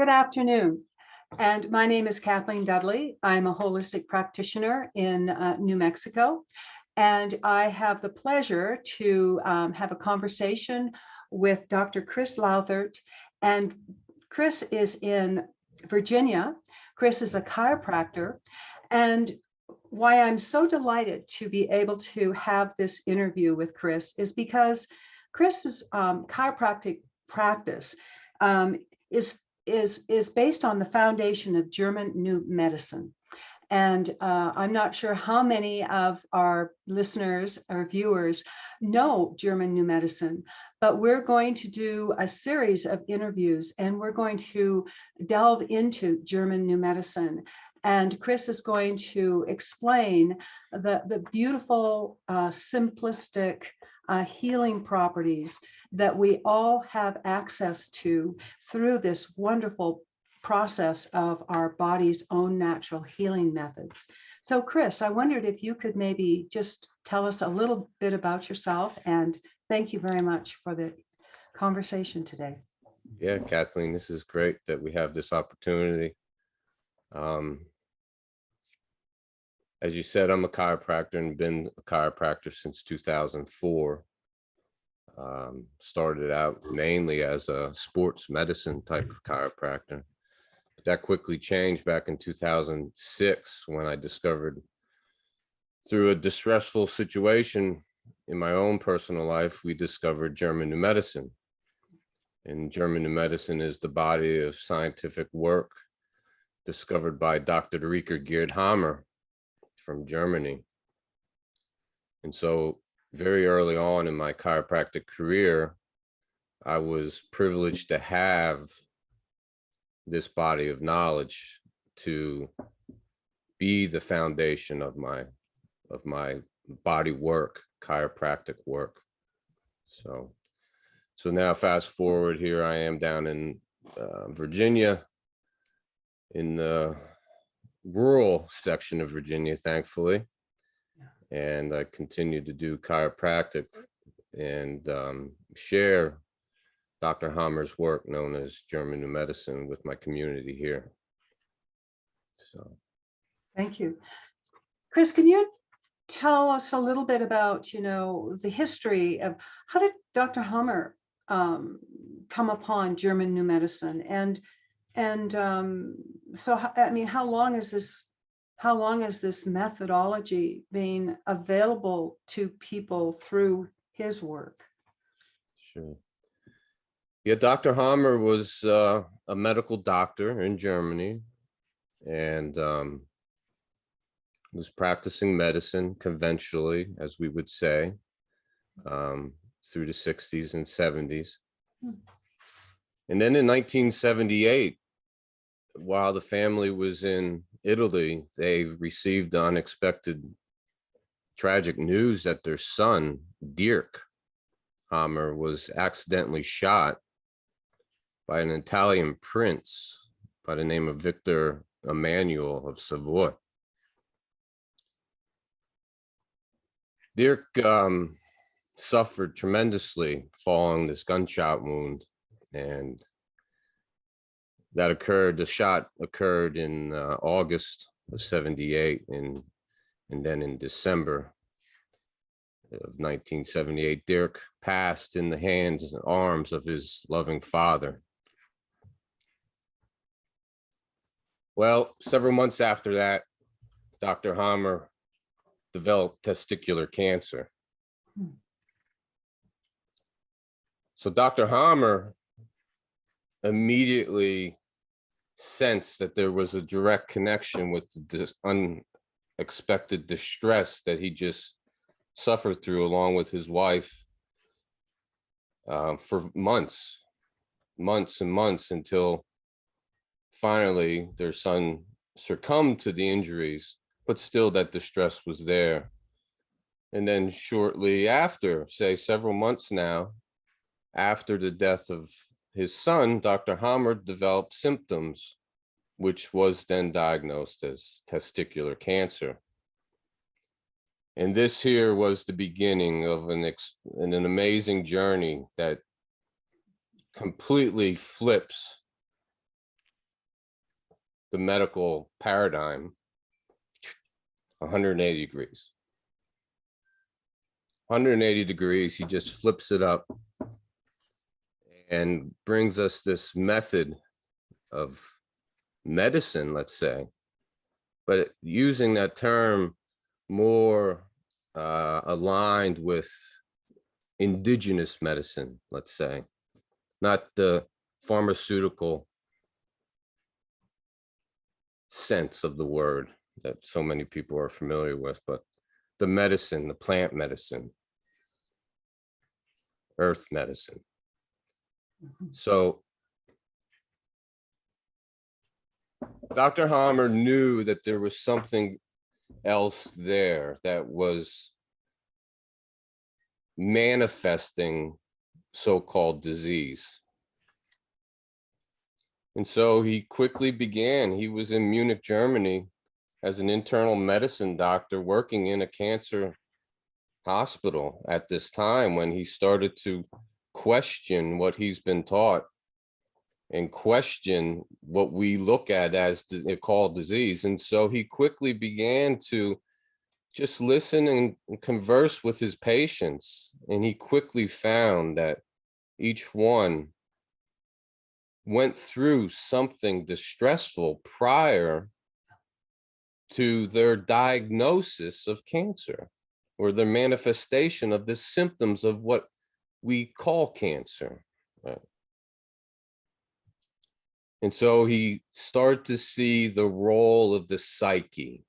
Good afternoon. And my name is Kathleen Dudley. I'm a holistic practitioner in New Mexico. And I have the pleasure to have a conversation with Dr. Chris Lowthert. And Chris is in Virginia. Chris is a chiropractor. And why I'm so delighted to be able to have this interview with Chris is because Chris's chiropractic practice is based on the foundation of German New Medicine. And I'm not sure how many of our listeners or viewers know German New Medicine, but we're going to do a series of interviews and we're going to delve into German New Medicine. And Chris is going to explain the beautiful, simplistic healing properties that we all have access to through this wonderful process of our body's own natural healing methods. So Chris, I wondered if you could maybe just tell us a little bit about yourself, and thank you very much for the conversation today. Yeah, Kathleen, this is great that we have this opportunity. As you said, I'm a chiropractor and been a chiropractor since 2004. Started out mainly as a sports medicine type of chiropractor. But that quickly changed back in 2006 when I discovered, through a distressful situation in my own personal life, we discovered German New Medicine. And German New Medicine is the body of scientific work discovered by Dr. Rieker Gerd Hammer from Germany. And so very early on in my chiropractic career, I was privileged to have this body of knowledge to be the foundation of my body work, chiropractic work. So now fast forward, here I am down in Virginia, in the rural section of Virginia, thankfully. And I continue to do chiropractic and share Dr. Hammer's work, known as German New Medicine, with my community here. So, thank you. Chris, can you tell us a little bit about, the history of how did Dr. Hammer come upon German New Medicine? And so, I mean, how long is this methodology being available to people through his work? sure. Yeah, Dr. Hammer was a medical doctor in Germany and was practicing medicine conventionally, as we would say, through the 60s and 70s. And then in 1978, while the family was in Italy, they received the unexpected tragic news that their son, Dirk Hammer, was accidentally shot by an Italian prince by the name of Victor Emmanuel of Savoy. Dirk suffered tremendously following this gunshot wound, and the shot occurred in August of 78, and then in December of 1978, Dirk passed in the hands and arms of his loving father. Well, several months after that, Dr. Hammer developed testicular cancer. So Dr. Hammer immediately sensed that there was a direct connection with this unexpected distress that he just suffered through, along with his wife, for months and months, until finally their son succumbed to the injuries, but still that distress was there. And then shortly after, say several months now, after the death of his son, Dr. Hammer developed symptoms, which was then diagnosed as testicular cancer. And this here was the beginning of an amazing journey that completely flips the medical paradigm 180 degrees. 180 degrees, he just flips it up and brings us this method of medicine, let's say, but using that term more aligned with indigenous medicine, let's say, not the pharmaceutical sense of the word that so many people are familiar with, but the medicine, the plant medicine, earth medicine. So Dr. Hammer knew that there was something else there that was manifesting so-called disease. And so he quickly began. He was in Munich, Germany, as an internal medicine doctor working in a cancer hospital at this time, when he started to question what he's been taught and question what we look at as called disease. And so he quickly began to just listen and converse with his patients. And he quickly found that each one went through something distressful prior to their diagnosis of cancer, or the manifestation of the symptoms of what we call cancer. Right? And so he started to see the role of the psyche.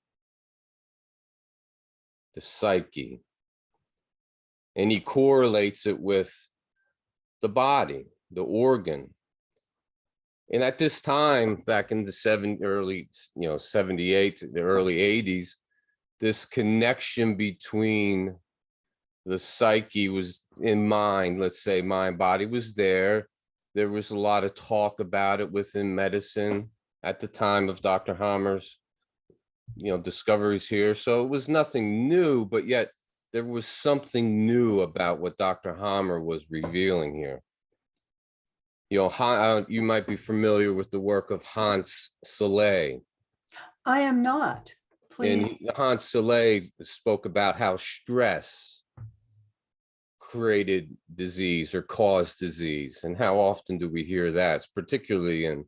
And he correlates it with the body, the organ. And at this time, back in the early 78, the early 80s, this connection between the psyche was in mind, let's say mind body was there. There was a lot of talk about it within medicine at the time of Dr. Hammer's, discoveries here. So it was nothing new, but yet there was something new about what Dr. Hammer was revealing here. You might be familiar with the work of Hans Selye. I am not. Please. And Hans Selye spoke about how stress created disease or caused disease. And how often do we hear that? It's particularly in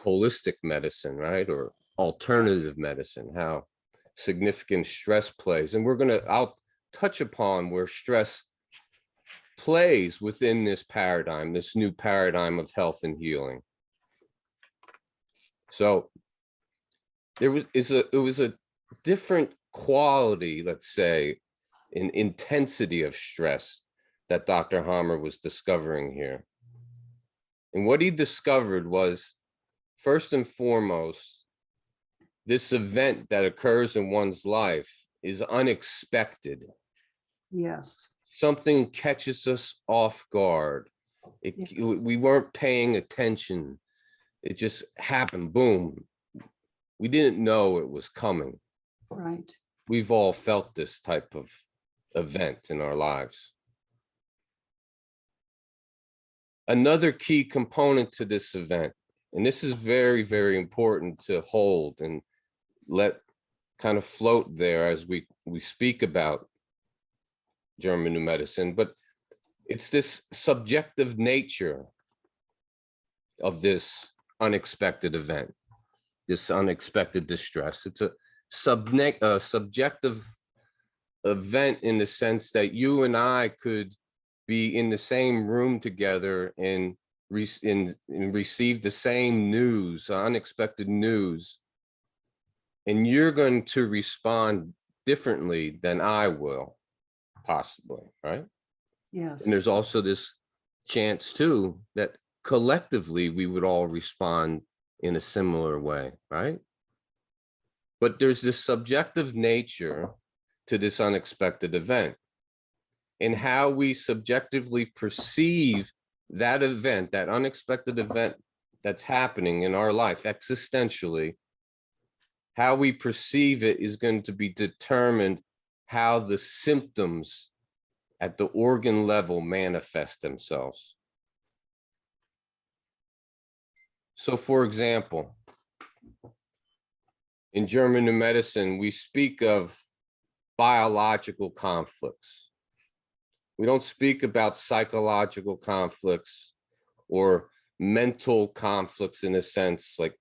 holistic medicine, right? Or alternative medicine, how significant stress plays. And I'll touch upon where stress plays within this paradigm, this new paradigm of health and healing. So it was a different quality, let's say, in intensity of stress that Dr. Hammer was discovering here. And what he discovered was, first and foremost, this event that occurs in one's life is unexpected. Yes. Something catches us off guard. Yes. We weren't paying attention. It just happened, boom. We didn't know it was coming. Right. We've all felt this type of event in our lives. Another key component to this event, and this is very, very important to hold and let kind of float there as we speak about German New Medicine, but it's this subjective nature of this unexpected event, this unexpected distress. It's a subjective event in the sense that you and I could be in the same room together and receive the same news, unexpected news, and you're going to respond differently than I will, possibly, right? Yes. And there's also this chance too that collectively we would all respond in a similar way, right? But there's this subjective nature to this unexpected event, and how we subjectively perceive that event, that unexpected event that's happening in our life existentially. How we perceive it is going to be determined how the symptoms at the organ level manifest themselves. So for example, In German New Medicine, we speak of biological conflicts. We don't speak about psychological conflicts or mental conflicts in a sense, like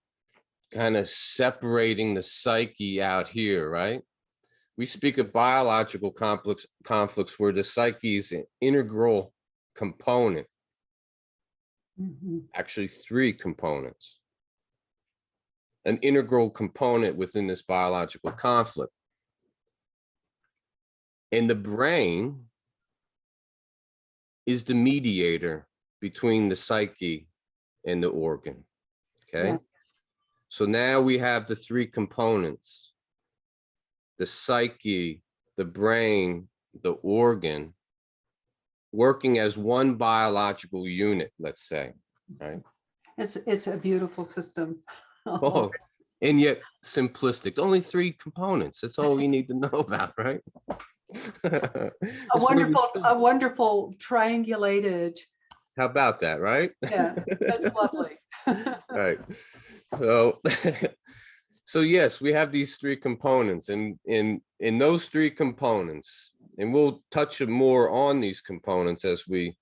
kind of separating the psyche out here, right? We speak of biological conflicts where the psyche is an integral component, actually 3 components. An integral component within this biological conflict. And the brain is the mediator between the psyche and the organ, okay? Yeah. So now we have the 3 components, the psyche, the brain, the organ, working as one biological unit, let's say, right? It's a beautiful system. Oh, and yet simplistic. Only 3 components. That's all we need to know about, right? A wonderful triangulated. How about that, right? Yes, that's lovely. Right. So, so yes, we have these 3 components, and in those 3 components, and we'll touch more on these components as we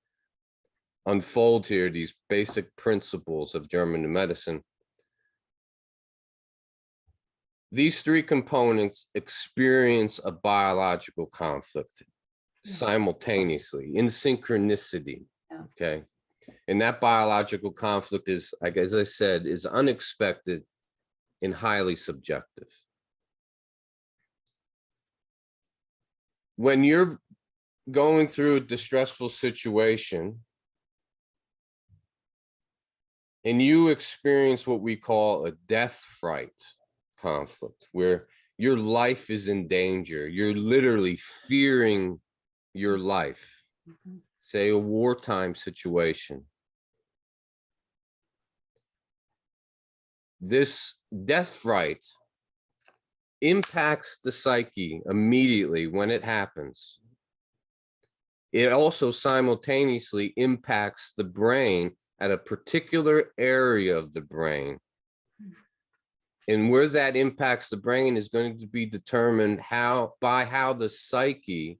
unfold here, these basic principles of German New Medicine. These 3 components experience a biological conflict simultaneously, in synchronicity, okay? And that biological conflict is, like, as I said, is unexpected and highly subjective. When you're going through a distressful situation and you experience what we call a death fright conflict, where your life is in danger, you're literally fearing your life, say a wartime situation. This death fright impacts the psyche immediately when it happens. It also simultaneously impacts the brain at a particular area of the brain. And where that impacts the brain is going to be determined by how the psyche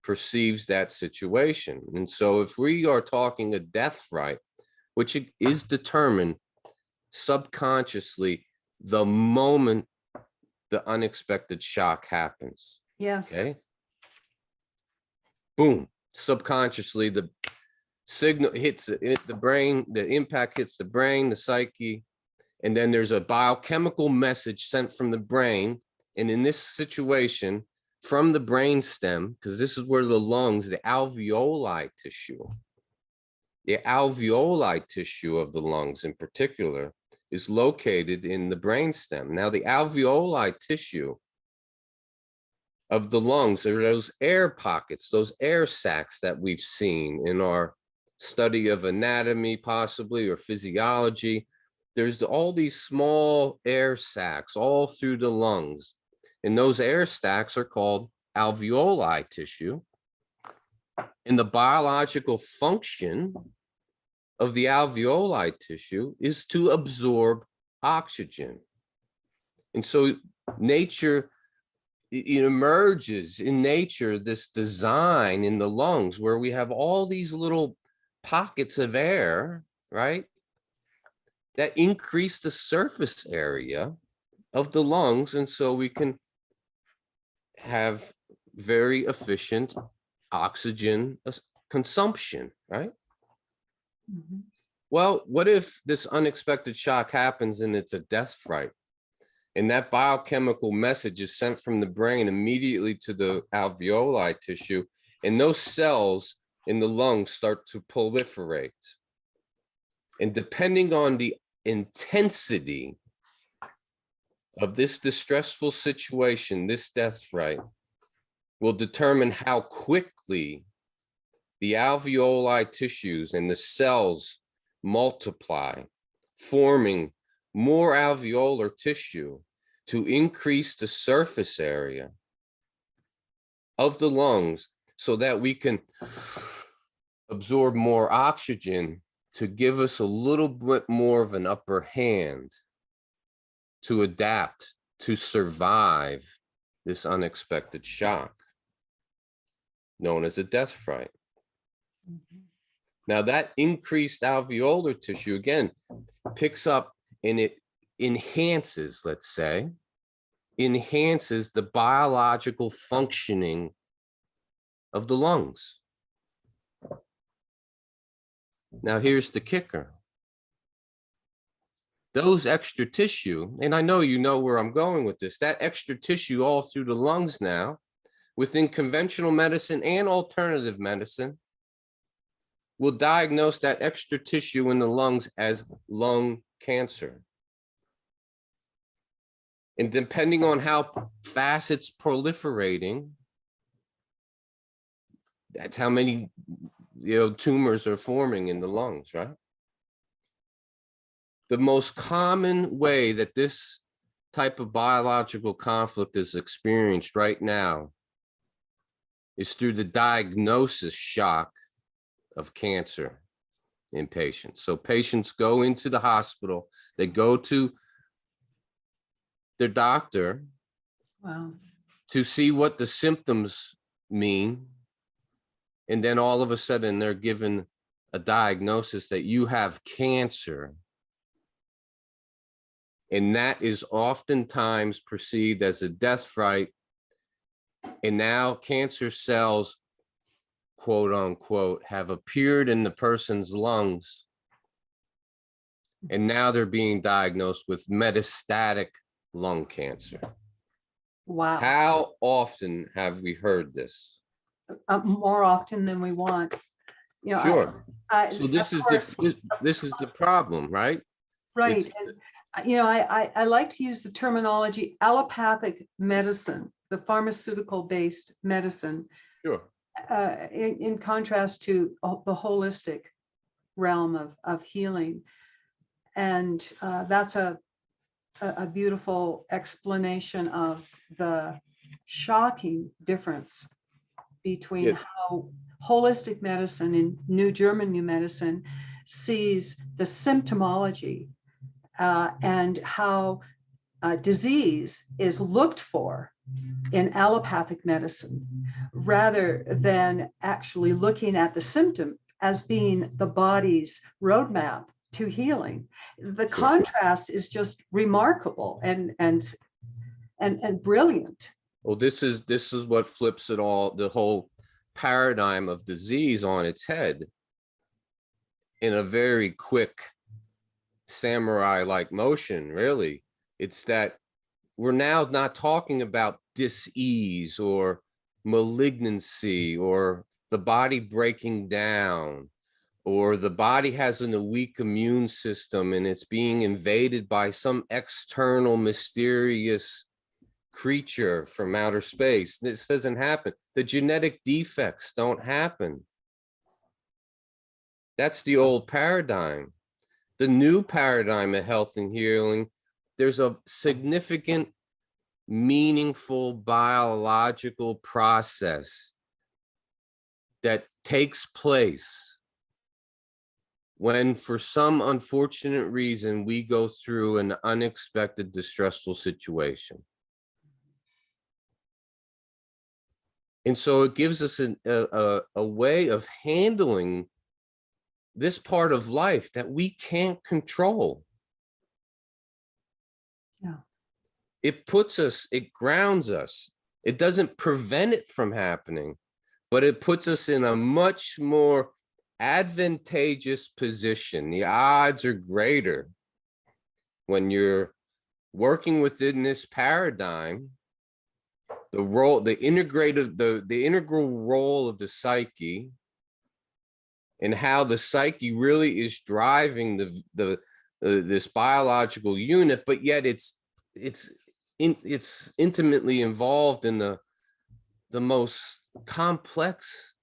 perceives that situation. And so if we are talking a death fright, which is determined subconsciously the moment the unexpected shock happens. Yes. Okay. Boom. Subconsciously, the signal hits the brain, the impact hits the brain, the psyche, and then there's a biochemical message sent from the brain. And in this situation, from the brain stem, because this is where the lungs, the alveoli tissue of the lungs in particular, is located in the brainstem. Now, the alveoli tissue of the lungs are those air pockets, those air sacs that we've seen in our study of anatomy, possibly, or physiology. There's all these small air sacs all through the lungs, and those air sacs are called alveoli tissue. And the biological function of the alveoli tissue is to absorb oxygen. And so nature, it emerges in nature, this design in the lungs where we have all these little pockets of air, right, that increase the surface area of the lungs. And so we can have very efficient oxygen consumption, right? Well, what if this unexpected shock happens and it's a death fright? And that biochemical message is sent from the brain immediately to the alveoli tissue, and those cells in the lungs start to proliferate. And depending on the intensity of this distressful situation, this death fright, will determine how quickly the alveoli tissues and the cells multiply, forming more alveolar tissue to increase the surface area of the lungs so that we can absorb more oxygen to give us a little bit more of an upper hand to adapt, to survive this unexpected shock, known as a death fright. Now that increased alveolar tissue, again, picks up and it enhances, let's say, enhances the biological functioning of the lungs. Now here's the kicker. Those extra tissue, and I know you know where I'm going with this, that extra tissue all through the lungs now, within conventional medicine and alternative medicine, will diagnose that extra tissue in the lungs as lung cancer. And depending on how fast it's proliferating, that's how many, tumors are forming in the lungs, right? The most common way that this type of biological conflict is experienced right now is through the diagnosis shock of cancer in patients. So patients go into the hospital, they go to their doctor to see what the symptoms mean. And then all of a sudden they're given a diagnosis that you have cancer. And that is oftentimes perceived as a death fright. And now cancer cells, quote unquote, have appeared in the person's lungs. And now they're being diagnosed with metastatic lung cancer. Wow. How often have we heard this? More often than we want. Sure. So this is the problem, right? Right. I like to use the terminology allopathic medicine, the pharmaceutical-based medicine. Sure. In contrast to the holistic realm of healing. And that's a beautiful explanation of the shocking difference between how holistic medicine in German New Medicine sees the symptomology and how disease is looked for in allopathic medicine, rather than actually looking at the symptom as being the body's roadmap to healing. The contrast is just remarkable and brilliant. Well, this is what flips it all, the whole paradigm of disease on its head in a very quick samurai-like motion, really. It's that we're now not talking about dis-ease or malignancy or the body breaking down or the body has a weak immune system and it's being invaded by some external mysterious creature from outer space. This doesn't happen. The genetic defects don't happen. That's the old paradigm. The new paradigm of health and healing, there's a significant, meaningful biological process that takes place when, for some unfortunate reason, we go through an unexpected, distressful situation. And so it gives us a way of handling this part of life that we can't control. Yeah. It puts us, it grounds us. It doesn't prevent it from happening, but it puts us in a much more advantageous position. The odds are greater when you're working within this paradigm. The role, the integral role of the psyche, and how the psyche really is driving this biological unit, but yet it's intimately involved in the most complex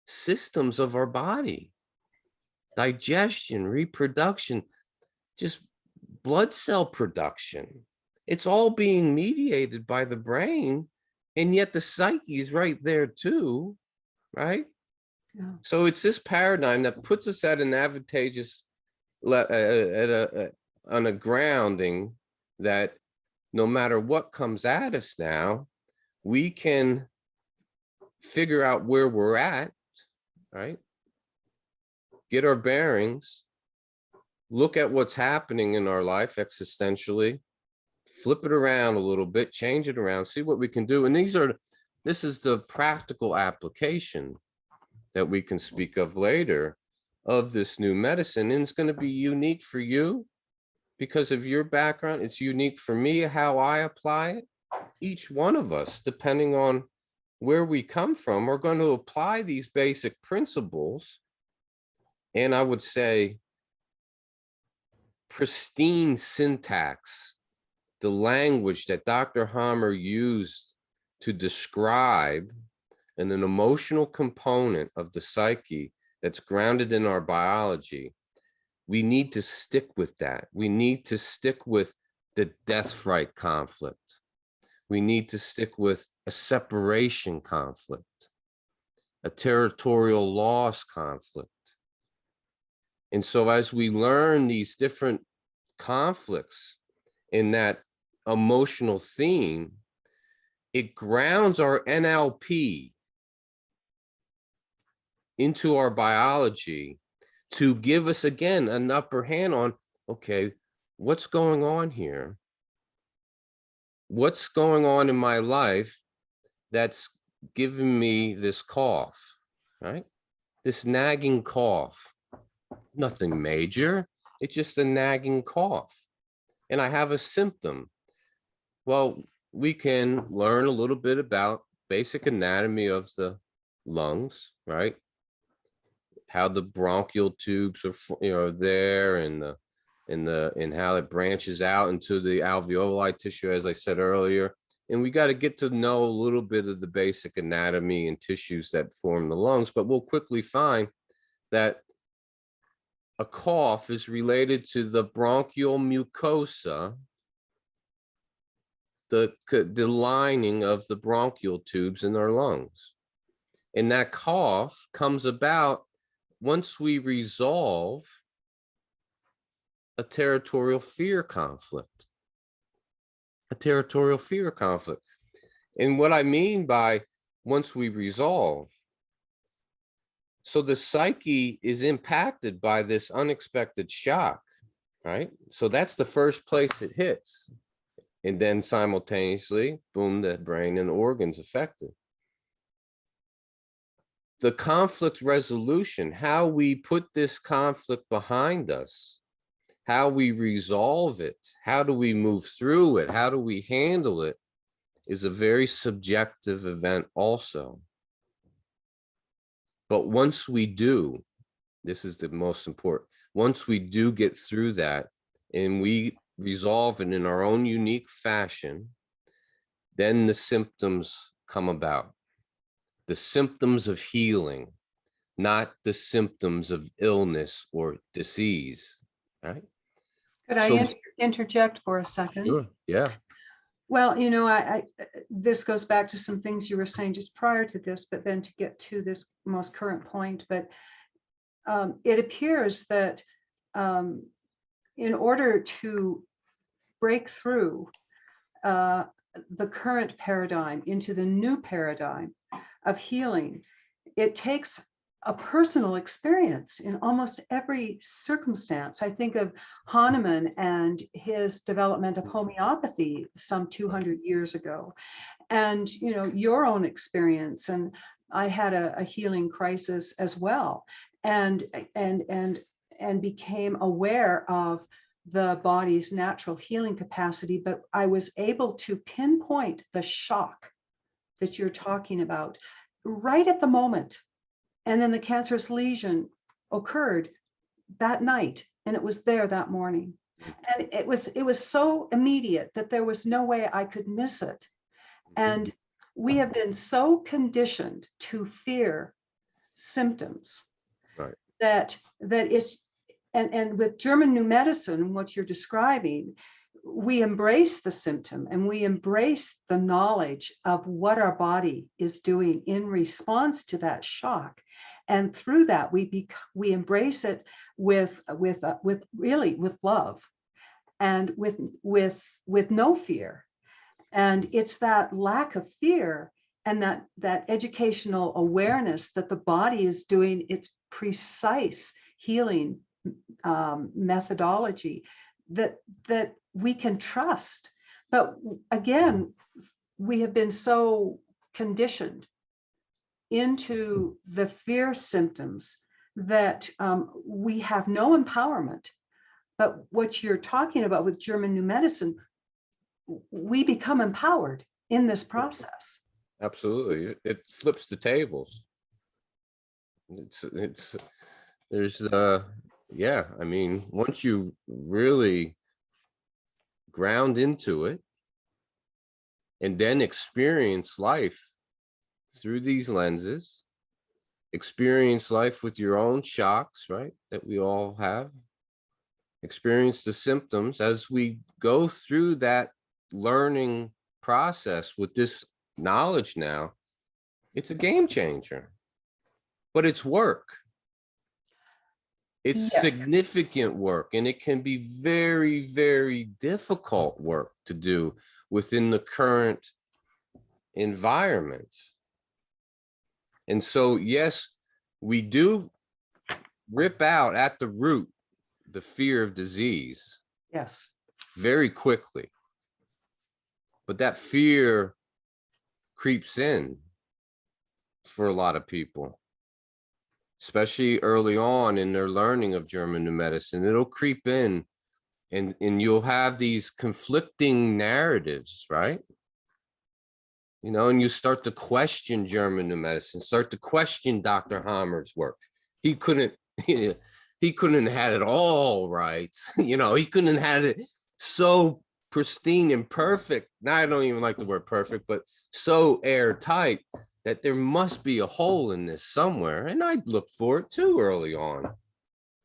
systems of our body: digestion, reproduction, just blood cell production. It's all being mediated by the brain, and yet the psyche is right there too, right? Yeah. So it's this paradigm that puts us at an advantageous on a grounding that no matter what comes at us now, we can figure out where we're at, right? Get our bearings, look at what's happening in our life existentially, flip it around a little bit, change it around, see what we can do. And this is the practical application that we can speak of later of this new medicine. And it's going to be unique for you because of your background. It's unique for me, how I apply it. Each one of us, depending on where we come from, are going to apply these basic principles. And I would say pristine syntax, the language that Dr. Hammer used to describe an emotional component of the psyche that's grounded in our biology. We need to stick with that. We need to stick with the death fright conflict. We need to stick with a separation conflict, a territorial loss conflict. And so as we learn these different conflicts in that emotional theme, it grounds our NLP into our biology to give us, again, an upper hand on, okay, what's going on here? What's going on in my life that's giving me this cough, right? This nagging cough. Nothing major. It's just a nagging cough. And I have a symptom. Well, we can learn a little bit about basic anatomy of the lungs, right? How the bronchial tubes are, there, and how it branches out into the alveoli tissue, as I said earlier. And we got to get to know a little bit of the basic anatomy and tissues that form the lungs, but we'll quickly find that a cough is related to the bronchial mucosa, the lining of the bronchial tubes in our lungs. And that cough comes about once we resolve a territorial fear conflict. A territorial fear conflict. And what I mean by once we resolve, so the psyche is impacted by this unexpected shock, right? So that's the first place it hits. And then simultaneously, boom, the brain and organs affected. The conflict resolution, how we put this conflict behind us, how we resolve it, how do we move through it, how do we handle it, is a very subjective event also. But once we do, this is the most important, once we do get through that and we resolve it in our own unique fashion, then the symptoms come about. The symptoms of healing, not the symptoms of illness or disease, right? Could I interject for a second? Sure, yeah. Well, I this goes back to some things you were saying just prior to this, but then to get to this most current point. But it appears that in order to break through the current paradigm into the new paradigm of healing, it takes a personal experience in almost every circumstance. I think of Hahnemann and his development of homeopathy some 200 years ago, and your own experience. And I had a healing crisis as well, and became aware of the body's natural healing capacity. But I was able to pinpoint the shock that you're talking about right at the moment. And then the cancerous lesion occurred that night, and it was there that morning. And it was so immediate that there was no way I could miss it. And we have been so conditioned to fear symptoms, right, that it's, and with German New Medicine, what you're describing, we embrace the symptom and we embrace the knowledge of what our body is doing in response to that shock. And through that, we embrace it with love. and with no fear. And it's that lack of fear and that educational awareness that the body is doing its precise healing methodology that we can trust. But again, we have been so conditioned into the fear symptoms that we have no empowerment. But what you're talking about with German New Medicine, we become empowered in this process. Absolutely. It flips the tables. There's yeah, I mean, once you really ground into it and then experience life through these lenses, experience life with your own shocks, right, that we all have, experience the symptoms as we go through that learning process with this knowledge now, it's a game changer. But it's work. It's Yes. significant work, and it can be very, very difficult work to do within the current environment. And so, yes, we do rip out at the root the fear of disease. Yes. Very quickly. But that fear creeps in for a lot of people, especially early on in their learning of German New Medicine. It'll creep in and you'll have these conflicting narratives, right? You know, and you start to question German New Medicine, start to question Dr. Hammer's work. He couldn't have had it all right. You know, he couldn't have had it so pristine and perfect. Now, I don't even like the word perfect, but so airtight that there must be a hole in this somewhere. And I looked for it too early on.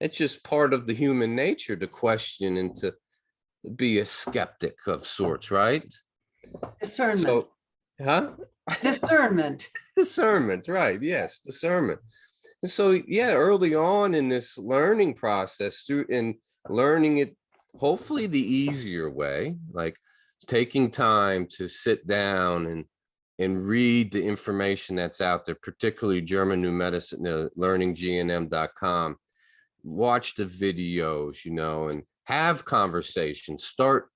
It's just part of the human nature to question and to be a skeptic of sorts, right? Discernment. So, huh? Discernment. Discernment, right? Yes, discernment. And so, yeah, early on in this learning process, through in learning it, hopefully the easier way, like taking time to sit down and read the information that's out there, particularly German New Medicine, learninggnm.com, watch the videos, you know, and have conversations, start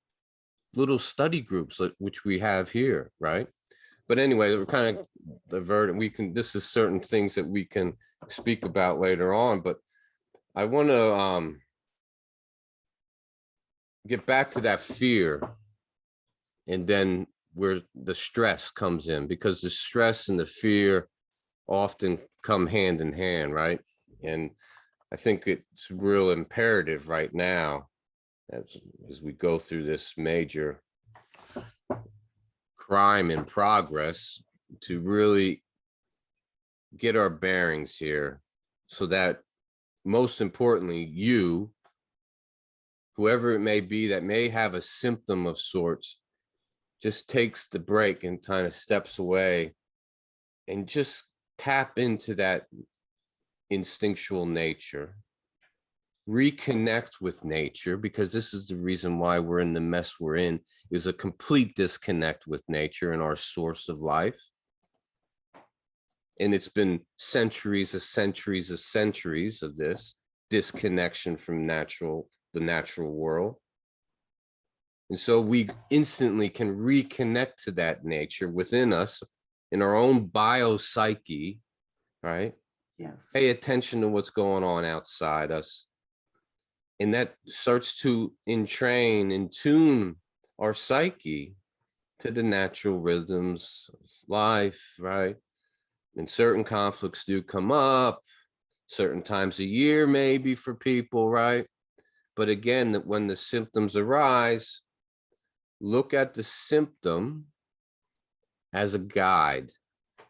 little study groups, which we have here, right? But anyway, we're kind of diverted. This is certain things that we can speak about later on, but I want to get back to that fear and then where the stress comes in, because the stress and the fear often come hand in hand, right? And I think it's real imperative right now as we go through this major crime in progress to really get our bearings here, so that most importantly, you, whoever it may be that may have a symptom of sorts, just takes the break and kind of steps away and just tap into that instinctual nature, reconnect with nature, because this is the reason why we're in the mess we're in, is a complete disconnect with nature and our source of life. And it's been centuries of centuries of centuries of this disconnection from the natural world. And so we instantly can reconnect to that nature within us, in our own biopsyche, right? Yes. Pay attention to what's going on outside us. And that starts to entrain and tune our psyche to the natural rhythms of life, right? And certain conflicts do come up, certain times a year, maybe, for people, right? But again, that when the symptoms arise, look at the symptom as a guide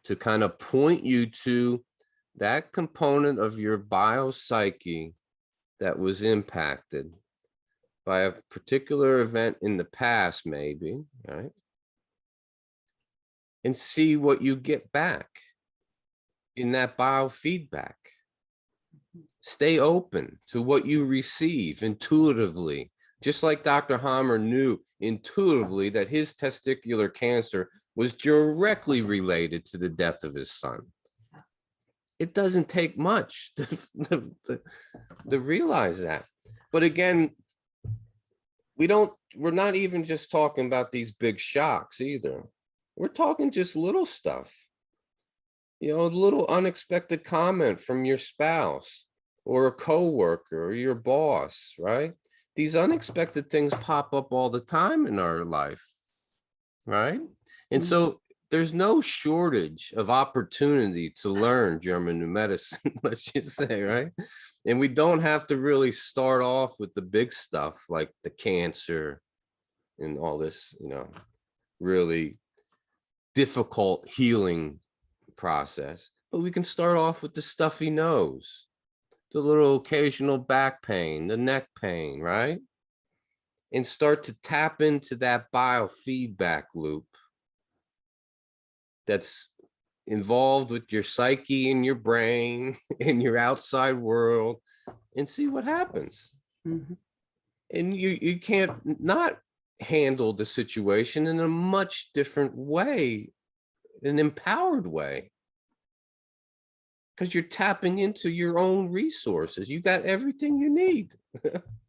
to kind of point you to that component of your biopsyche that was impacted by a particular event in the past, maybe, right? And see what you get back in that biofeedback. Stay open to what you receive intuitively, Just like Dr. Hammer knew intuitively that his testicular cancer was directly related to the death of his son. It doesn't take much to realize that. But again, we're not even just talking about these big shocks either. We're talking just little stuff. You know, a little unexpected comment from your spouse or a coworker or your boss, right? These unexpected things pop up all the time in our life, right? And so there's no shortage of opportunity to learn German New Medicine, let's just say, right? And we don't have to really start off with the big stuff like the cancer and all this, you know, really difficult healing process. But we can start off with the stuffy nose, the little occasional back pain, the neck pain, right? And start to tap into that biofeedback loop that's involved with your psyche and your brain and your outside world, and see what happens. Mhm. And you can't not handle the situation in a much different way, an empowered way, because you're tapping into your own resources. You got everything you need.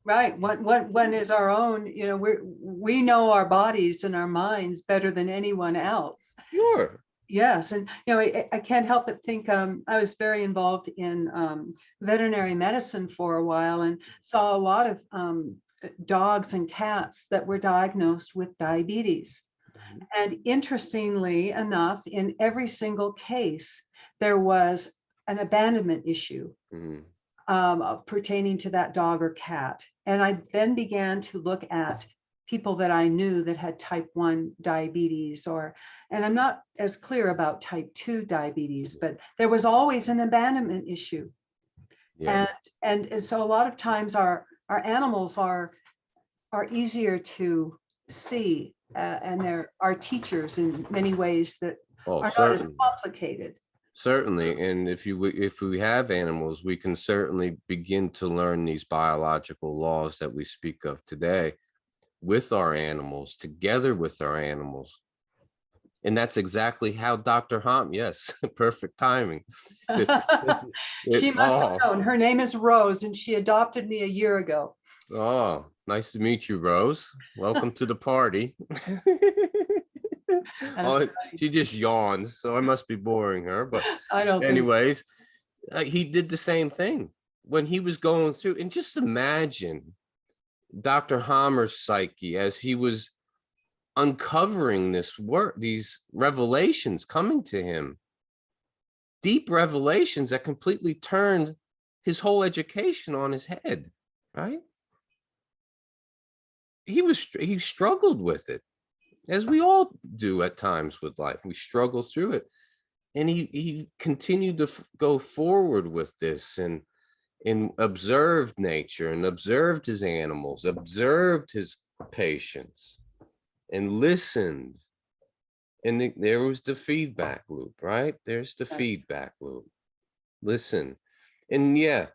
Right. One is our own, you know, we know our bodies and our minds better than anyone else. Sure. Yes. And, you know, I can't help but think I was very involved in veterinary medicine for a while and saw a lot of dogs and cats that were diagnosed with diabetes. And interestingly enough, in every single case, there was an abandonment issue pertaining to that dog or cat. And I then began to look at people that I knew that had type 1 diabetes, and I'm not as clear about type 2 diabetes, but there was always an abandonment issue. Yeah. And so a lot of times our animals are easier to see, and they're our teachers in many ways that are not as complicated. Certainly. And if we have animals, we can certainly begin to learn these biological laws that we speak of today with our animals, together with our animals. And that's exactly how Dr. Hom, yes, perfect timing. She must have known. Her name is Rose, and she adopted me a year ago. Oh, nice to meet you, Rose. Welcome to the party. Oh, she just yawns, so I must be boring her. But I don't anyways, he did the same thing when he was going through. And just imagine Dr. Hammer's psyche as he was uncovering this work, these revelations coming to him, deep revelations that completely turned his whole education on his head, right? He struggled with it, as we all do at times with life. We struggle through it. And he continued to go forward with this and observed nature and observed his animals, observed his patients, and listened. And there was the feedback loop, right? There's the feedback loop. Listen. And yeah,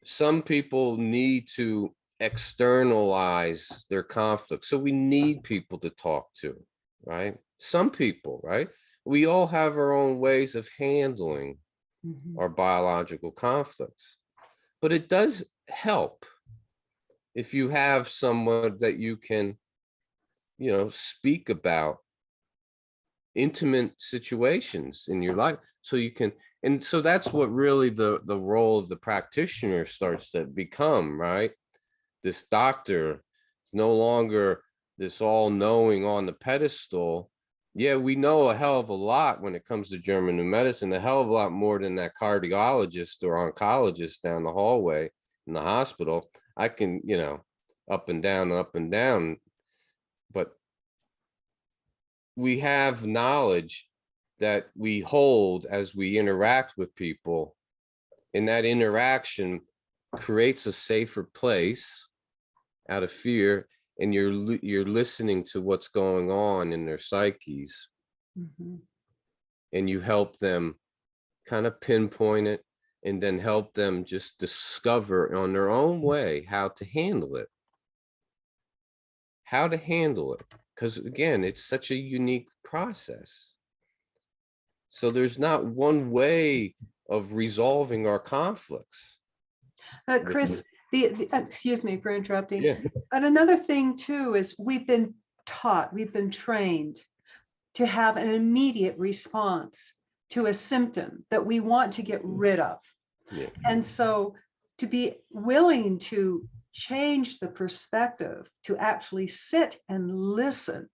some people need to externalize their conflict. So we need people to talk to, right? Some people, right? We all have our own ways of handling our biological conflicts. But it does help if you have someone that you can, you know, speak about intimate situations in your life, so you can. And so that's what really the role of the practitioner starts to become, right? This doctor is no longer this all-knowing on the pedestal. Yeah, we know a hell of a lot when it comes to German New Medicine, a hell of a lot more than that cardiologist or oncologist down the hallway in the hospital. I can, you know, up and down, but we have knowledge that we hold as we interact with people, and that interaction creates a safer place out of fear, and you're listening to what's going on in their psyches, and you help them kind of pinpoint it, and then help them just discover on their own way how to handle it. how to handle it. Because again, it's such a unique process. So there's not one way of resolving our conflicts. Chris, excuse me for interrupting. Yeah. And another thing too is we've been taught, we've been trained to have an immediate response to a symptom that we want to get rid of. Yeah. And so to be willing to change the perspective, to actually sit and listen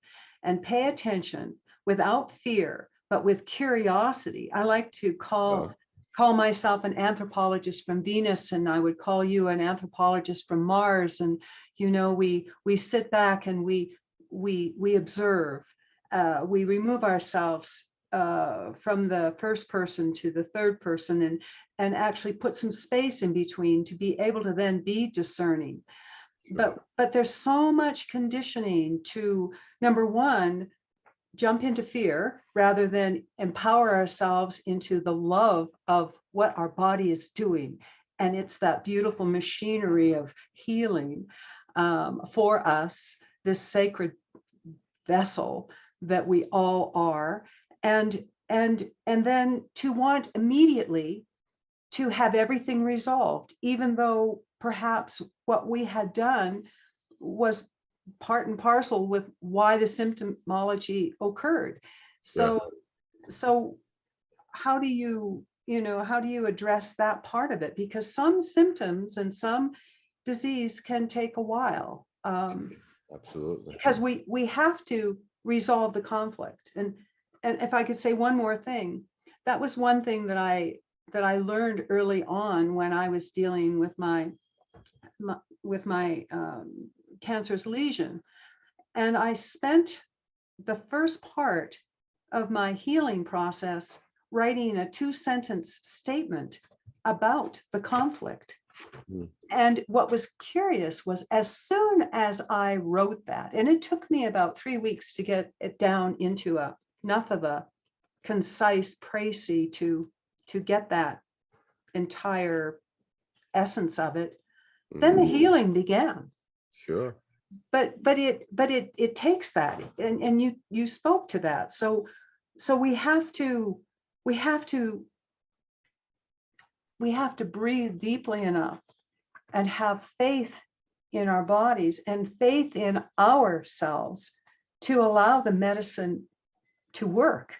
and pay attention without fear, but with curiosity. I like to call myself an anthropologist from Venus, and I would call you an anthropologist from Mars. And we sit back and we observe. We remove ourselves from the first person to the third person, and actually put some space in between to be able to then be discerning. Sure. But there's so much conditioning to, number one, jump into fear rather than empower ourselves into the love of what our body is doing. And it's that beautiful machinery of healing for us, this sacred vessel that we all are. And then to want immediately to have everything resolved, even though perhaps what we had done was part and parcel with why the symptomology occurred. So, so how do you address that part of it? Because some symptoms and some disease can take a while. Absolutely. Because we have to resolve the conflict. And if I could say one more thing, that was one thing that I learned early on when I was dealing with my cancerous lesion. And I spent the first part of my healing process writing a 2-sentence statement about the conflict. And what was curious was, as soon as I wrote that, and it took me about 3 weeks to get it down into enough of a concise précis to get that entire essence of it, then the healing began. Sure. But it takes that, and you spoke to that. So we have to breathe deeply enough and have faith in our bodies and faith in ourselves to allow the medicine to work.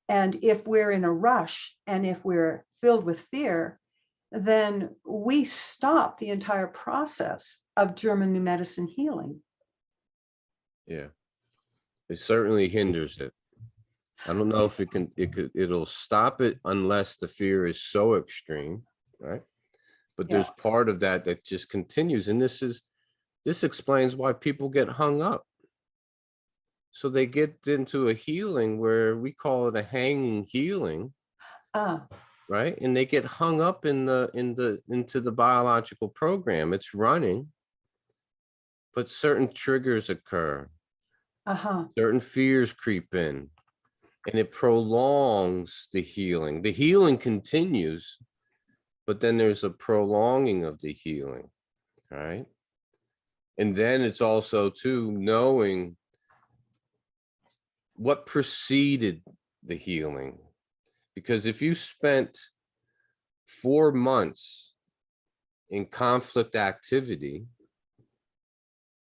And if we're in a rush and if we're filled with fear, then we stop the entire process of German new medicine healing. Yeah, it certainly hinders it. I don't know if it'll stop it unless the fear is so extreme, right? But there's part of that just continues. And this explains why people get hung up. So they get into a healing where we call it a hanging healing. Right? And they get hung up into the biological program. It's running, but certain triggers occur. Certain fears creep in, and it prolongs the healing. The healing continues, but then there's a prolonging of the healing, right? And then it's also too knowing what preceded the healing. Because if you spent 4 months in conflict activity,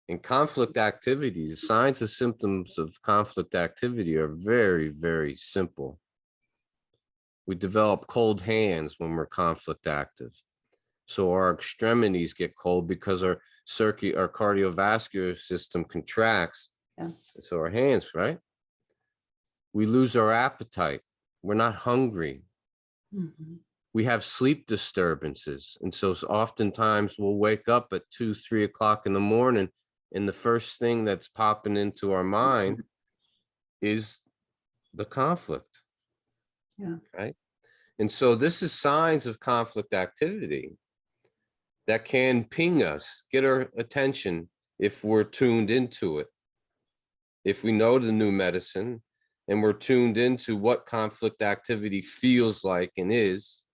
the signs and symptoms of conflict activity are very, very simple. We develop cold hands when we're conflict active. So our extremities get cold because our cardiovascular system contracts. So our hands, right? We lose our appetite. We're not hungry. We have sleep disturbances. And so oftentimes we'll wake up at 2, 3 o'clock in the morning, and the first thing that's popping into our mind is the conflict. Right? And so this is signs of conflict activity that can ping us, get our attention if we're tuned into it. If we know the new medicine, and we're tuned into what conflict activity feels like and is,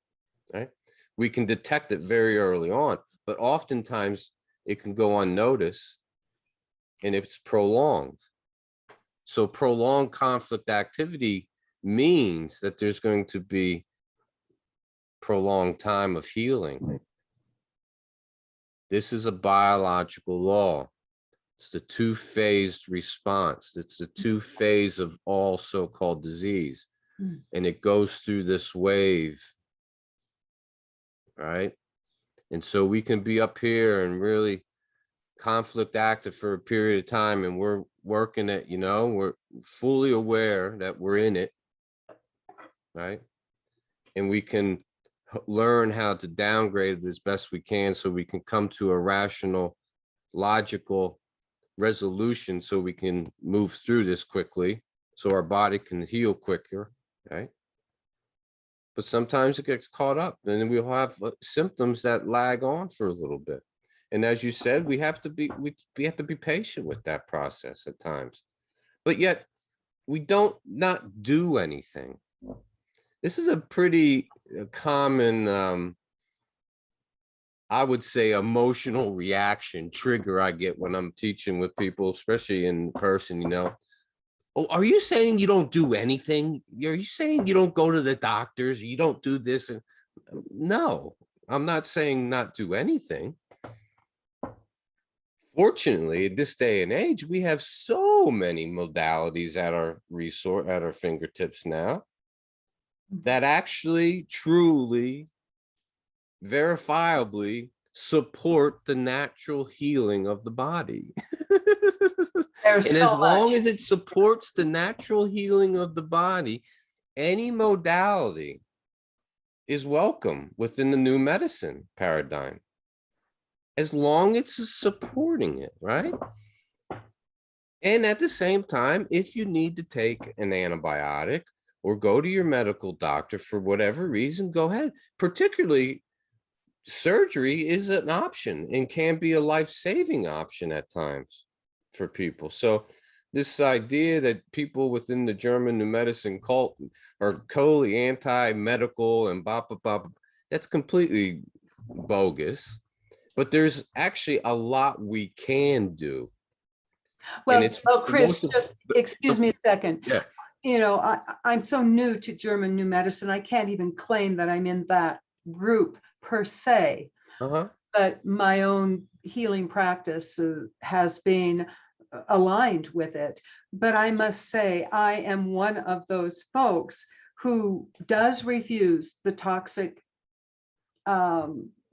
right? We can detect it very early on, but oftentimes it can go unnoticed. and it's prolonged. So prolonged conflict activity means that there's going to be prolonged time of healing. This is a biological law. It's the two-phased response. It's the two-phase of all so-called disease. And it goes through this wave, right? And so we can be up here and really conflict active for a period of time, and we're working it, you know, we're fully aware that we're in it, right? And we can learn how to downgrade it as best we can so we can come to a rational, logical resolution so we can move through this quickly, so our body can heal quicker, right? But sometimes it gets caught up, and then we'll have symptoms that lag on for a little bit. And as you said, we have to be patient with that process at times. But yet we don't not do anything. This is a pretty common I would say emotional reaction trigger I get when I'm teaching with people, especially in person, you know. Oh, are you saying you don't do anything? Are you saying you don't go to the doctors? You don't do this? And no, I'm not saying not do anything. Fortunately, at this day and age, we have so many modalities at our fingertips now that actually truly verifiably support the natural healing of the body. And as long as it supports the natural healing of the body, any modality is welcome within the new medicine paradigm, as long as it's supporting it, right? And at the same time, if you need to take an antibiotic or go to your medical doctor for whatever reason, go ahead. Particularly, surgery is an option and can be a life-saving option at times for people. So this idea that people within the German New Medicine cult are totally anti-medical and blah, blah, blah, that's completely bogus. But there's actually a lot we can do. Well, Chris, just excuse me a second. Yeah. You know, I'm so new to German New Medicine, I can't even claim that I'm in that group per se. But my own healing practice has been aligned with it. But I must say, I am one of those folks who does refuse the toxic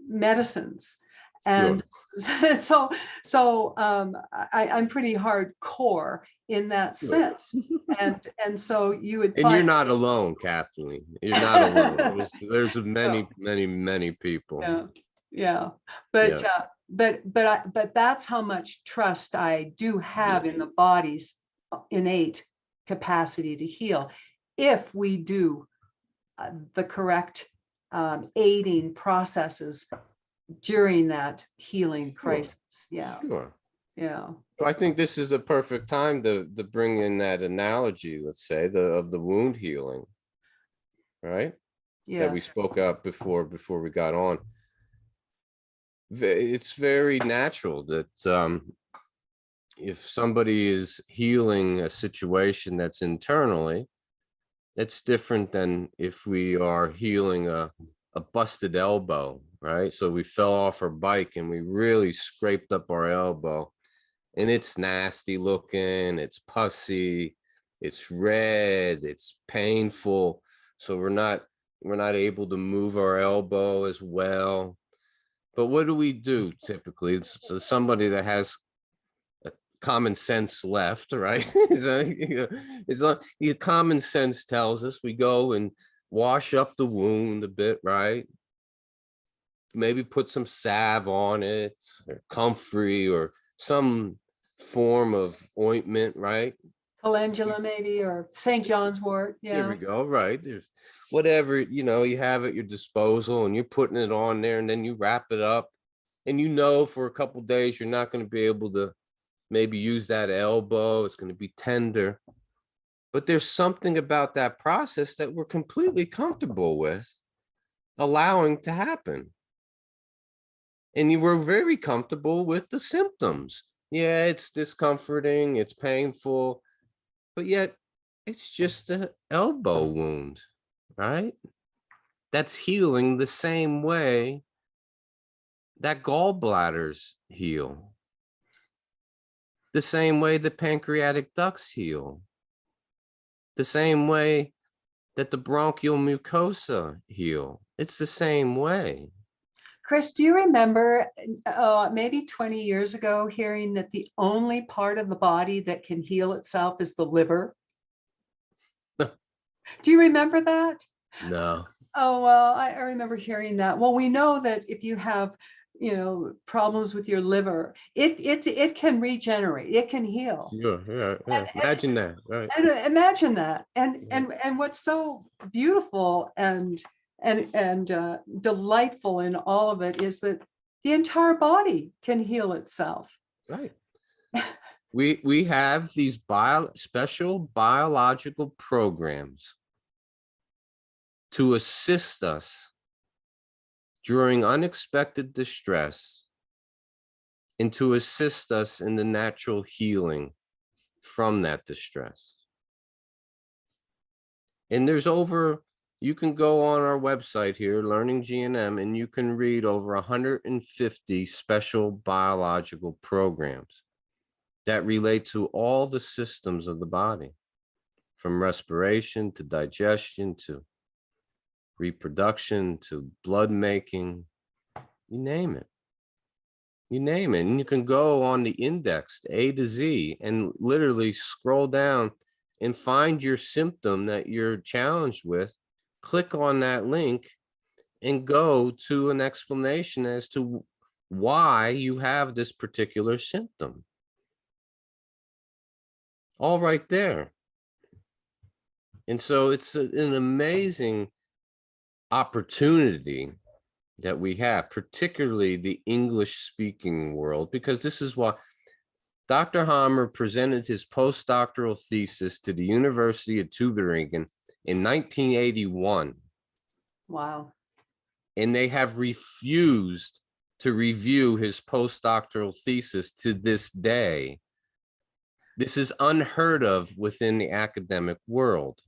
medicines. And so I'm pretty hardcore in that sense. And so you would and you're not alone, Kathleen. You're not alone. There's many people. Yeah. But that's how much trust I do have in the body's innate capacity to heal, if we do the correct aiding processes during that healing crisis. Yeah. So I think this is a perfect time to bring in that analogy, let's say, of the wound healing, right? That we spoke up before we got on. It's very natural that if somebody is healing a situation that's internally, it's different than if we are healing a busted elbow, right? So we fell off our bike and we really scraped up our elbow, and it's nasty looking, it's pussy, it's red, it's painful. So we're not able to move our elbow as well. But what do we do typically? It's somebody that has common sense left, right? It's like your common sense tells us we go and wash up the wound a bit, right? Maybe put some salve on it, or comfrey, or some form of ointment, right? Calendula maybe, or St. John's wort. Yeah. There we go. Right. There's whatever, you know, you have at your disposal, and you're putting it on there, and then you wrap it up, and you know, for a couple of days, you're not going to be able to maybe use that elbow. It's going to be tender. But there's something about that process that we're completely comfortable with allowing to happen. And you were very comfortable with the symptoms. Yeah, it's discomforting, it's painful, but yet it's just an elbow wound, right? That's healing the same way that gallbladders heal, the same way the pancreatic ducts heal, the same way that the bronchial mucosa heal. It's the same way. Chris, do you remember maybe 20 years ago hearing that the only part of the body that can heal itself is the liver? Do you remember that? No. Oh, well, I remember hearing that. Well, we know that if you have, problems with your liver, it can regenerate, it can heal. Sure, yeah, yeah. Imagine that, right? And imagine that. And Yeah. and what's so beautiful and delightful in all of it is that the entire body can heal itself. Right. We have these special biological programs to assist us during unexpected distress and to assist us in the natural healing from that distress. And you can go on our website here, Learning GNM, and you can read over 150 special biological programs that relate to all the systems of the body, from respiration to digestion to reproduction to blood making, you name it. You name it. And you can go on the index A to Z and literally scroll down and find your symptom that you're challenged with. Click on that link and go to an explanation as to why you have this particular symptom. All right there. And so it's an amazing opportunity that we have, particularly the English speaking world, because this is why Dr. Hammer presented his postdoctoral thesis to the University of Tübingen in 1981. Wow. And they have refused to review his postdoctoral thesis to this day. This is unheard of within the academic world.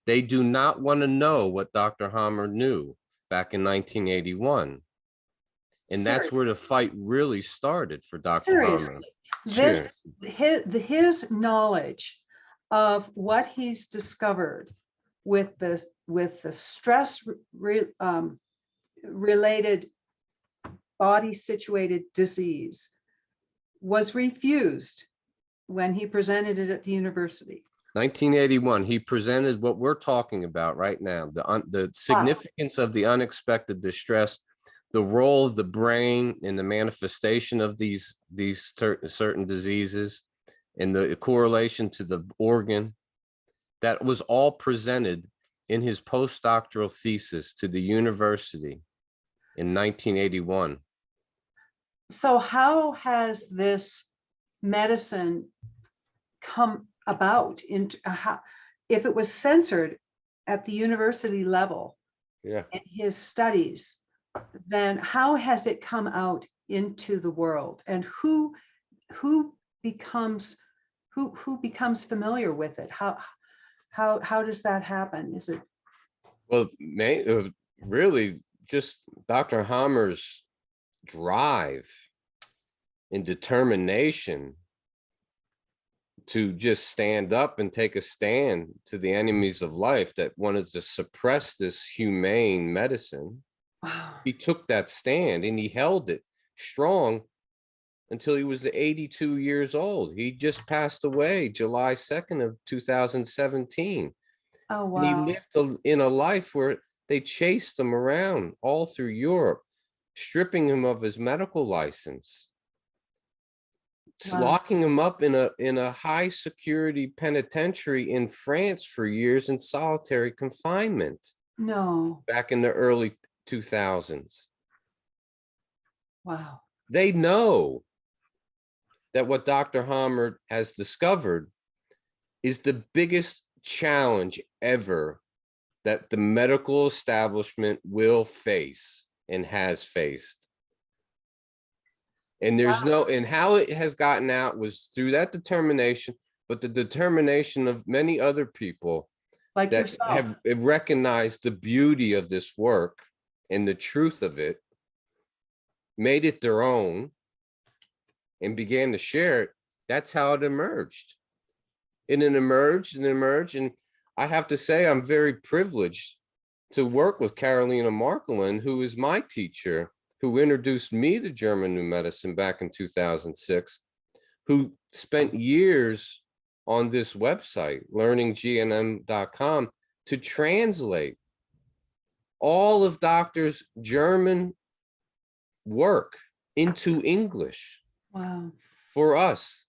They do not want to know what Dr. Hammer knew back in 1981. And that's where the fight really started for Dr. Hammer. Seriously, his knowledge of what he's discovered with the stress related body situated disease was refused when he presented it at the university. 1981, he presented what we're talking about right now, the significance of the unexpected distress, the role of the brain in the manifestation of these certain diseases, and the correlation to the organ. That was all presented in his postdoctoral thesis to the university in 1981. So how has this medicine come about? If it was censored at the university level, yeah, in his studies, then how has it come out into the world, and who becomes familiar with it? How does that happen? Is it well, really just Dr. Hammer's drive and determination to just stand up and take a stand to the enemies of life that wanted to suppress this humane medicine? He took that stand and he held it strong until he was 82 years old. He just passed away July 2nd of 2017. Oh, And he wow. lived in a life where they chased him around all through Europe, stripping him of his medical license, Wow. locking him up in a high security penitentiary in France for years in solitary confinement No. back in the early 2000s. Wow. They know that what Dr. Hammer has discovered is the biggest challenge ever that the medical establishment will face and has faced. And there's no, and how it has gotten out was through that determination, but the determination of many other people Like that yourself. have recognized the beauty of this work and the truth of it, made it their own, and began to share it. That's how it emerged. And it emerged and emerged. And I have to say, I'm very privileged to work with Carolina Markelin, who is my teacher, who introduced me to German New Medicine back in 2006, who spent years on this website, learninggnm.com, to translate all of Doctor's German work into English. Wow. For us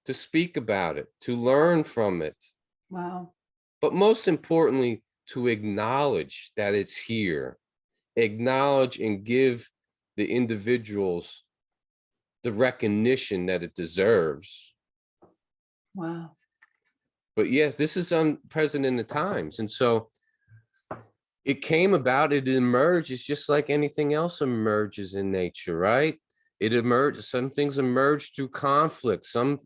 to speak about it, to learn from it. Wow. But most importantly, to acknowledge that it's here, acknowledge and give the individuals the recognition that it deserves. Wow. But yes, this is unprecedented times. And so it came about, it emerged. It's just like anything else emerges in nature, right? It emerged, some things emerge through conflict. Some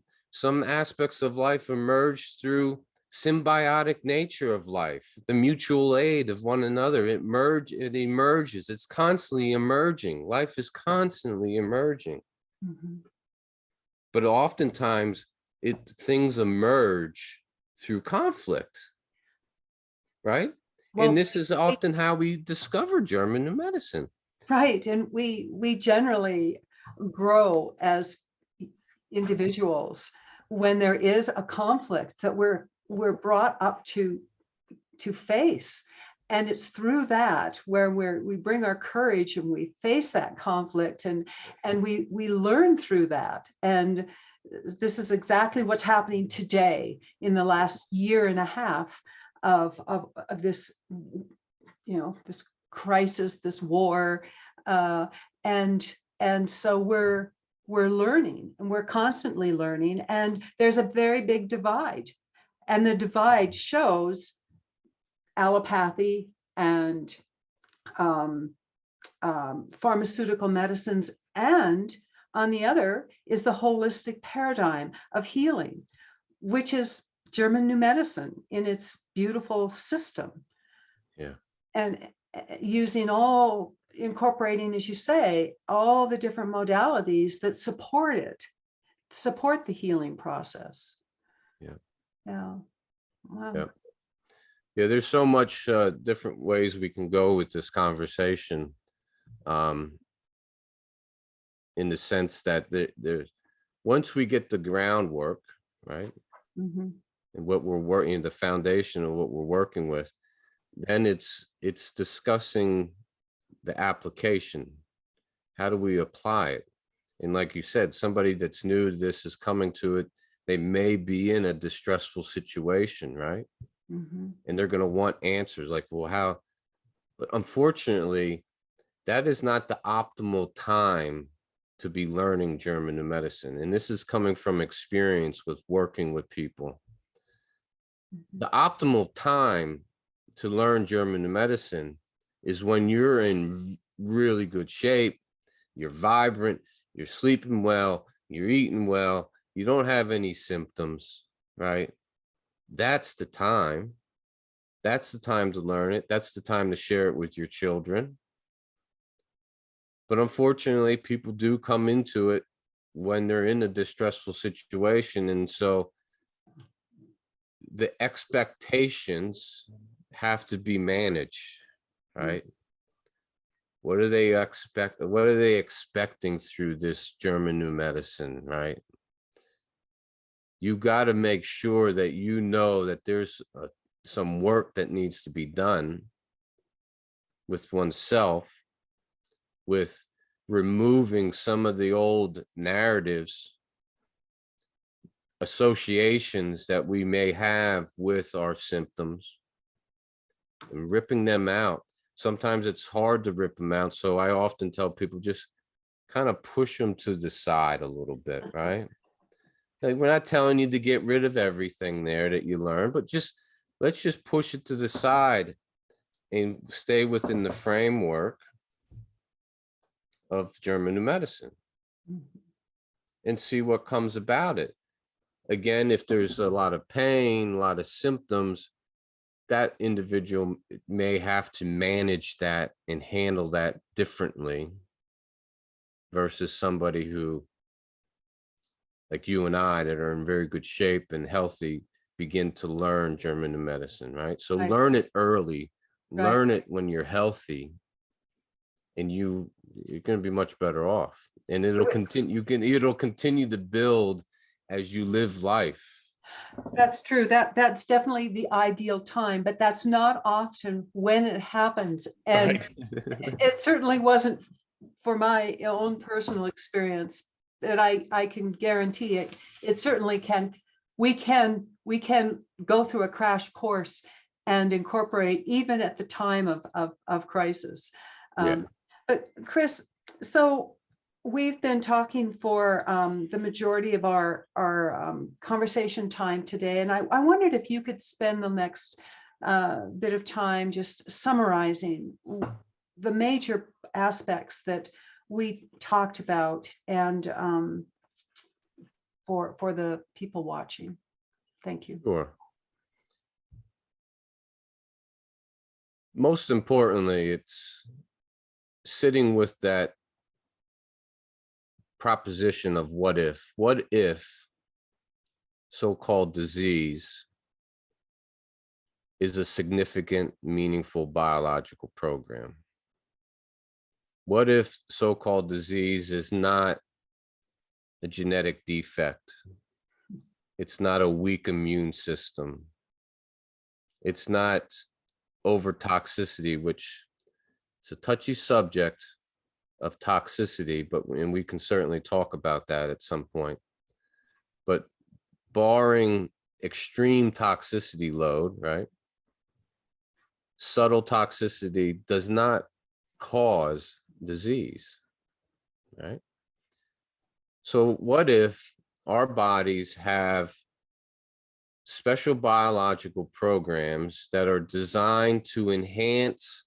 aspects of life emerge through symbiotic nature of life, the mutual aid of one another. It emerges. It's constantly emerging. Life is constantly emerging. Mm-hmm. But oftentimes things emerge through conflict, right? Well, and this is often how we discover German New Medicine. right. And we generally grow as individuals when there is a conflict that we're brought up to face. And it's through that where we bring our courage and we face that conflict, and we learn through that. And this is exactly what's happening today in the last year and a half of this, this crisis, this war, and so we're learning, and we're constantly learning, and there's a very big divide, and the divide shows allopathy and pharmaceutical medicines, and on the other is the holistic paradigm of healing, which is German New Medicine in its beautiful system. Yeah. And incorporating, as you say, all the different modalities that support the healing process. Yeah. Yeah. Wow. Yeah. Yeah, there's so much different ways we can go with this conversation, in the sense that there's once we get the groundwork, right, Mm-hmm. and what we're working, the foundation of what we're working with, then it's discussing the application. How do we apply it? And like you said, somebody that's new to this is coming to it. They may be in a distressful situation, right? Mm-hmm. And they're going to want answers like, well, how? But unfortunately, that is not the optimal time to be learning German New Medicine. And this is coming from experience with working with people. Mm-hmm. The optimal time to learn German New Medicine is when you're in really good shape, you're vibrant, you're sleeping well, you're eating well, you don't have any symptoms, right? That's the time. That's the time to learn it. That's the time to share it with your children. But unfortunately, people do come into it when they're in a distressful situation. And so the expectations have to be managed, right? What do they expect? What are they expecting through this German New Medicine, right? You've got to make sure that you know that there's some work that needs to be done with oneself, with removing some of the old narratives, associations that we may have with our symptoms, and ripping them out. Sometimes it's hard to rip them out. So I often tell people, just kind of push them to the side a little bit, right? Like, we're not telling you to get rid of everything there that you learn, but let's just push it to the side and stay within the framework of German New Medicine. Mhm. and see what comes about it. Again, if there's a lot of pain, a lot of symptoms, that individual may have to manage that and handle that differently versus somebody who, like you and I, that are in very good shape and healthy, begin to learn German new medicine, right? So Right, learn it early, right. learn it when you're healthy, and you're going to be much better off. And it'll continue, it'll continue to build as you live life. That's true. That's definitely the ideal time, but that's not often when it happens. And Right. it certainly wasn't for my own personal experience that I can guarantee it. It certainly can. We can go through a crash course and incorporate even at the time of crisis. Yeah. But Chris, so we've been talking for the majority of our conversation time today, and I wondered if you could spend the next bit of time just summarizing the major aspects that we talked about, and for the people watching. Thank you. Sure. Most importantly, it's sitting with that proposition of what if so-called disease is a significant, meaningful biological program? What if so-called disease is not a genetic defect? It's not a weak immune system. It's not over toxicity, which it's a touchy subject of toxicity, and we can certainly talk about that at some point. But barring extreme toxicity load, right? Subtle toxicity does not cause disease, right? So what if our bodies have special biological programs that are designed to enhance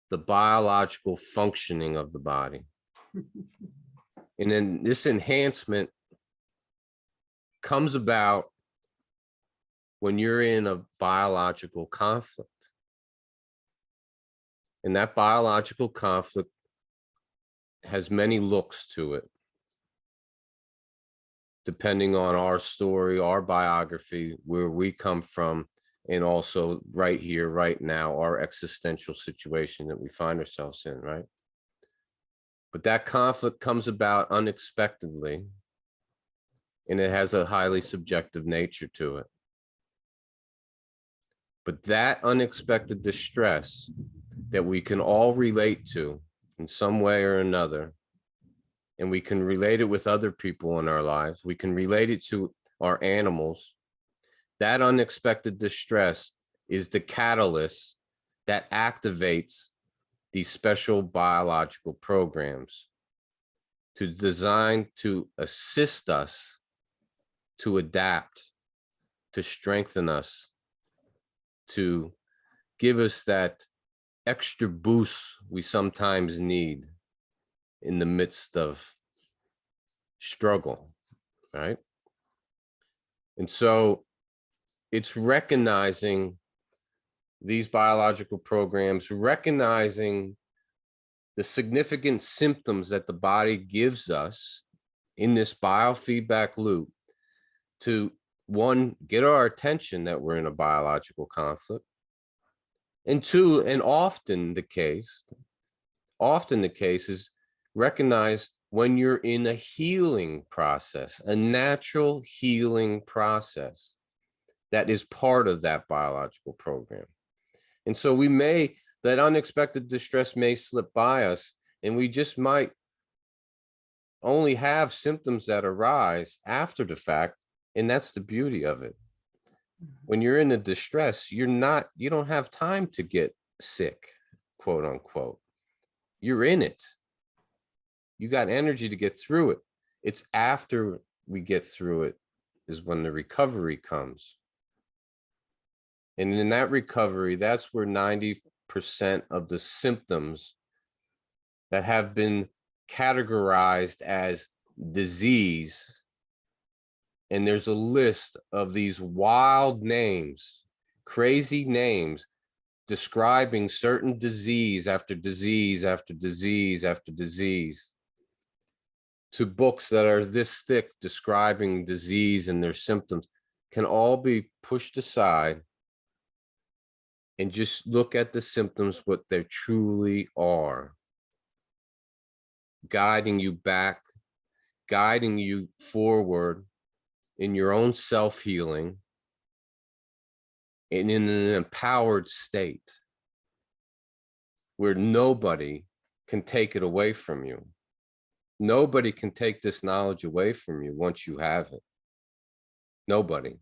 the biological functioning of the body? And then this enhancement comes about when you're in a biological conflict. And that biological conflict has many looks to it, depending on our story, our biography, where we come from, and also right here, right now, our existential situation that we find ourselves in, right? But that conflict comes about unexpectedly, and it has a highly subjective nature to it. But that unexpected distress that we can all relate to in some way or another, and we can relate it with other people in our lives, we can relate it to our animals, that unexpected distress is the catalyst that activates these special biological programs to design to assist us to adapt, to strengthen us, to give us that extra boost we sometimes need in the midst of struggle, right? And so it's recognizing these biological programs, recognizing the significant symptoms that the body gives us in this biofeedback loop to, one, get our attention that we're in a biological conflict, and two, and often the case is recognize when you're in a healing process, a natural healing process that is part of that biological program. And so that unexpected distress may slip by us, and we just might only have symptoms that arise after the fact. And that's the beauty of it. When you're in a distress, you don't have time to get sick, quote unquote. You're in it. You got energy to get through it. It's after we get through it is when the recovery comes. And in that recovery, that's where 90% of the symptoms that have been categorized as disease, and there's a list of these wild names, crazy names, describing certain disease after disease after disease after disease, to books that are this thick describing disease and their symptoms, can all be pushed aside and just look at the symptoms, what they truly are, guiding you back, guiding you forward in your own self-healing and in an empowered state where nobody can take it away from you. Nobody can take this knowledge away from you once you have it. Nobody.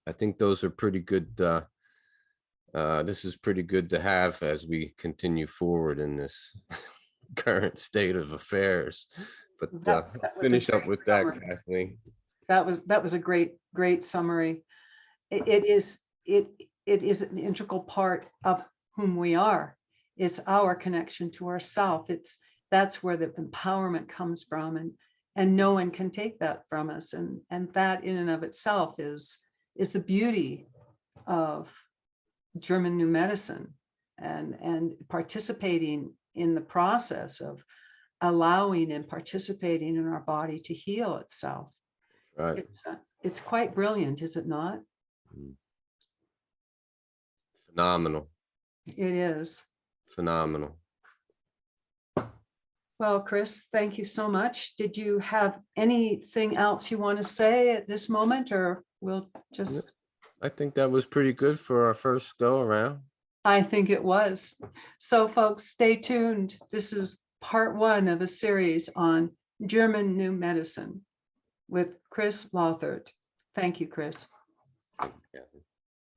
I think those are pretty good. This is pretty good to have as we continue forward in this current state of affairs. But That was a finish up great with that, summary. Kathleen. That was a great summary. It is an integral part of whom we are. It's our connection to ourself. That's where the empowerment comes from, and no one can take that from us. And that in and of itself is the beauty of German New Medicine, and participating in the process of allowing and participating in our body to heal itself. Right. It's quite brilliant, is it not? Phenomenal. It is. Phenomenal. Well, Chris, thank you so much. Did you have anything else you want to say at this moment, or we'll just... I think that was pretty good for our first go around. I think it was. So folks, stay tuned. This is part 1 of a series on German New Medicine with Chris Lowthert. Thank you, Chris. Thank you, Kathy.